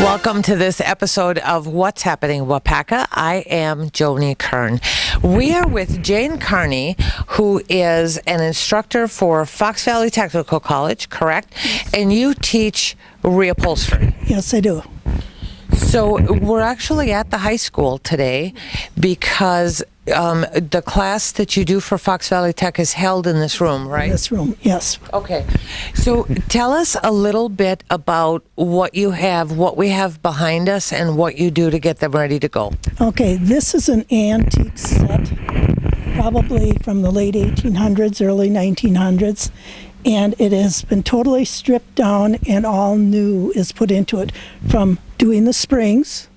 Welcome to this episode of What's Happening Waupaca. I am Joni Kern. We are with Jane Carney, who is an instructor for Fox Valley Technical College, correct? And you teach reupholstery. Yes, I do. So we're actually at the high school today because the class that you do for Fox Valley Tech is held in this room, right? In this room, yes. Okay. So tell us a little bit about what you have, what we have behind us, and what you do to get them ready to go. Okay, this is an antique set, probably from the late 1800s, early 1900s, and it has been totally stripped down and all new is put into it, from doing the springs,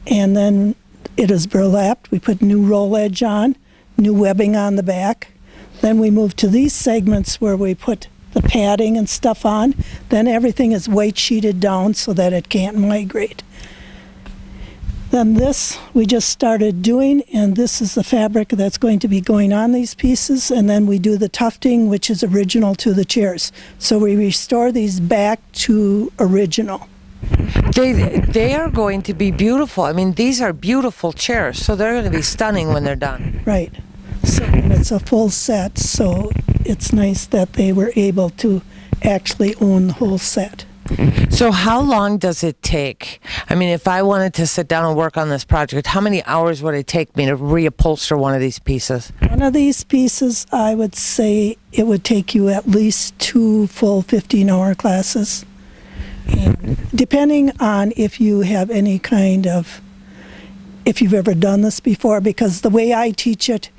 and then it is burlapped. We put new roll edge on, new webbing on the back. Then we move to these segments where we put the padding and stuff on. Then everything is white sheeted down so that it can't migrate. Then this we just started doing, and this is the fabric that's going to be going on these pieces. And then we do the tufting, which is original to the chairs. So we restore these back to original. They are going to be beautiful. I mean, these are beautiful chairs, so they're going to be stunning when they're done. Right. So and it's a full set, so it's nice that they were able to actually own the whole set. So how long does it take? I mean, if I wanted to sit down and work on this project, how many hours would it take me to reupholster one of these pieces? One of these pieces, I would say it would take you at least 2 full 15-hour classes. And depending on if you have any kind of, if you've ever done this before, because the way I teach it,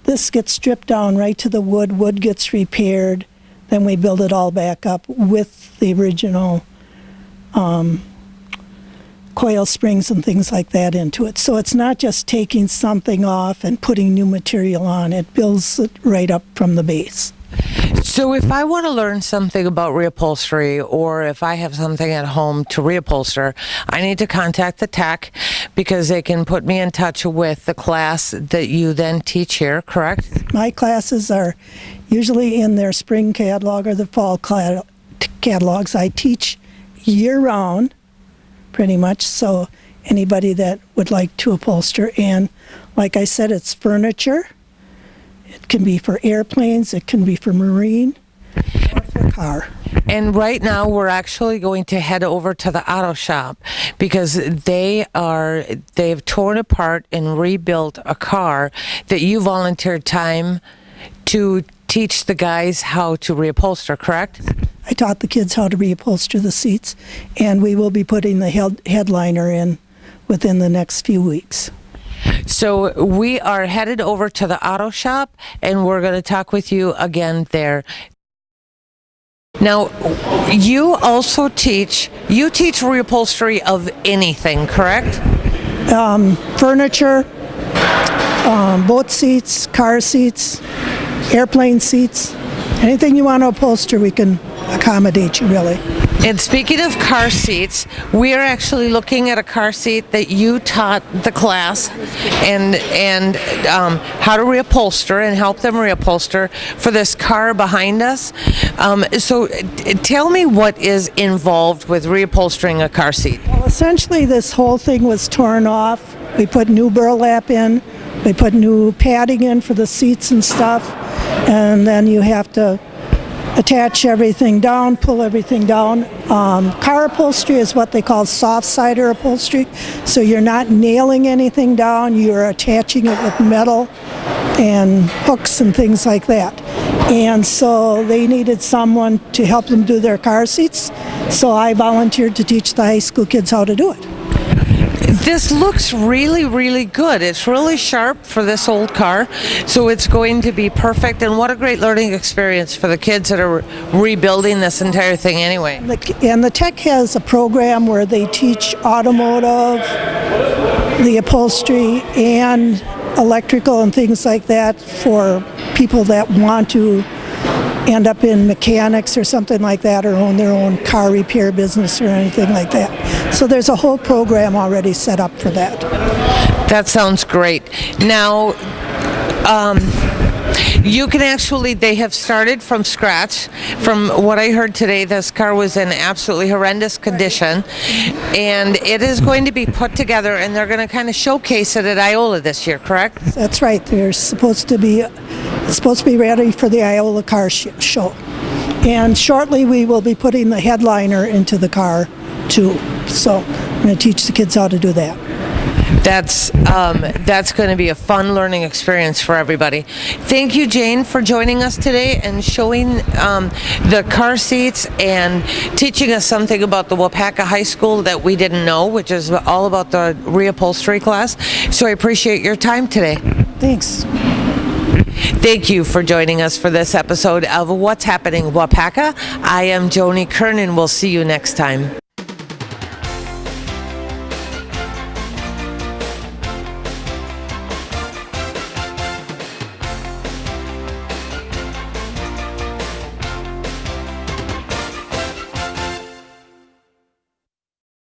this gets stripped down right to the wood gets repaired, then we build it all back up with the original coil springs and things like that into it. So it's not just taking something off and putting new material on, it builds it right up from the base. So if I want to learn something about reupholstery, or if I have something at home to reupholster, I need to contact the tech because they can put me in touch with the class that you then teach here, correct? My classes are usually in their spring catalog or the fall catalogs. I teach year-round, pretty much, so anybody that would like to upholster. And like I said, it's furniture. It can be for airplanes, it can be for marine, or for car. And right now we're actually going to head over to the auto shop because they've torn apart and rebuilt a car that you volunteered time to teach the guys how to reupholster, correct? I taught the kids how to reupholster the seats, and we will be putting the headliner in within the next few weeks. So we are headed over to the auto shop, and we're going to talk with you again there. Now, you also teach reupholstery of anything, correct? Furniture, boat seats, car seats, airplane seats, anything you want to upholster, we can accommodate you, really. And speaking of car seats, we are actually looking at a car seat that you taught the class and how to reupholster and help them reupholster for this car behind us. So tell me what is involved with reupholstering a car seat. Well, essentially this whole thing was torn off. We put new burlap in, we put new padding in for the seats and stuff, and then you have to attach everything down, pull everything down. Car upholstery is what they call soft cider upholstery. So you're not nailing anything down, you're attaching it with metal and hooks and things like that. And so they needed someone to help them do their car seats. So I volunteered to teach the high school kids how to do it. This looks really, really good. It's really sharp for this old car, so it's going to be perfect. And what a great learning experience for the kids that are rebuilding this entire thing anyway. And the tech has a program where they teach automotive, the upholstery, and electrical and things like that for people that want to end up in mechanics or something like that, or own their own car repair business or anything like that. So there's a whole program already set up for that. That sounds great. Now, You can actually, they have started from scratch. From what I heard today, this car was in absolutely horrendous condition, and it is going to be put together, and they're going to kind of showcase it at Iola this year, correct? That's right. It's supposed to be ready for the Iola car show. And shortly we will be putting the headliner into the car too. So I'm going to teach the kids how to do that. That's going to be a fun learning experience for everybody. Thank you, Jane, for joining us today and showing the car seats and teaching us something about the Waupaca High School that we didn't know, which is all about the reupholstery class. So I appreciate your time today. Thanks. Thank you for joining us for this episode of What's Happening Waupaca. I am Joni Kernan. We'll see you next time.